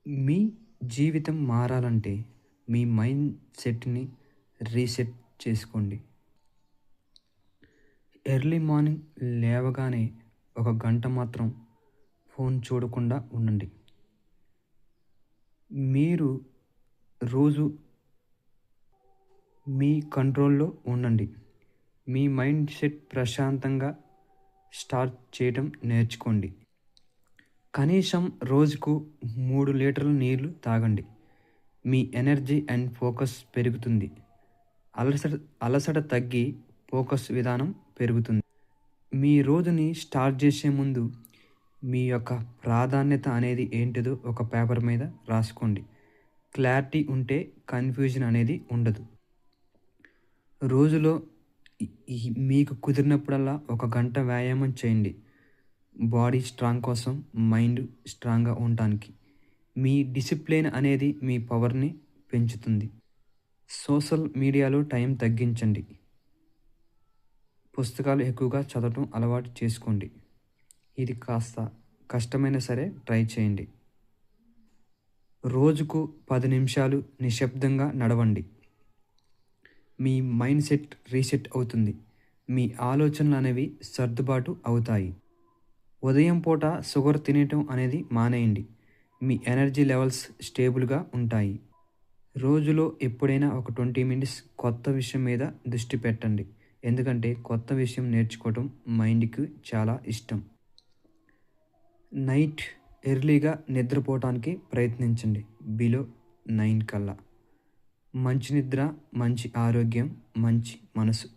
మీ జీవితం మారాలంటే మీ మైండ్ సెట్‌ని రీసెట్ చేసుకోండి. ఎర్లీ మార్నింగ్ లేవగానే ఒక గంట మాత్రం ఫోన్ చూడకుండా ఉండండి. మీరు రోజు మీ కంట్రోల్‌లో ఉండండి. మీ మైండ్ సెట్ ప్రశాంతంగా స్టార్ట్ చేయడం నేర్చుకోండి. కనీసం రోజుకు 3 లీటర్ల నీళ్లు తాగండి. మీ ఎనర్జీ అండ్ ఫోకస్ పెరుగుతుంది. అలసట అలసట తగ్గి ఫోకస్ విధానం పెరుగుతుంది. మీ రోజుని స్టార్ట్ చేసే ముందు మీ యొక్క ప్రాధాన్యత అనేది ఏంటిదో ఒక పేపర్ మీద రాసుకోండి. క్లారిటీ ఉంటే కన్ఫ్యూజన్ అనేది ఉండదు. రోజులో ఈ ఈ మీకు కుదిరినప్పుడల్లా ఒక గంట వ్యాయామం చేయండి. బాడీ స్ట్రాంగ్ కోసం, మైండ్ స్ట్రాంగ్‌గా ఉండటానికి. మీ డిసిప్లిన్ అనేది మీ పవర్‌ని పెంచుతుంది. సోషల్ మీడియాలో టైం తగ్గించండి. పుస్తకాలు ఎక్కువగా చదవటం అలవాటు చేసుకోండి. ఇది కాస్త కష్టమైనా సరే ట్రై చేయండి. రోజుకు 10 నిమిషాలు నిశ్శబ్దంగా నడవండి. మీ మైండ్ సెట్ రీసెట్ అవుతుంది. మీ ఆలోచనలు అనేవి సర్దుబాటు అవుతాయి. ఉదయం పూట షుగర్ తినటం అనేది మానేయండి. మీ ఎనర్జీ లెవెల్స్ స్టేబుల్‌గా ఉంటాయి. రోజులో ఎప్పుడైనా ఒక 20 మినిట్స్ కొత్త విషయం మీద దృష్టి పెట్టండి. ఎందుకంటే కొత్త విషయం నేర్చుకోవటం మైండ్‌కి చాలా ఇష్టం. నైట్ ఎర్లీగా నిద్రపోవటానికి ప్రయత్నించండి. బిలో 9 కల్లా. మంచి నిద్ర, మంచి ఆరోగ్యం, మంచి మనసు.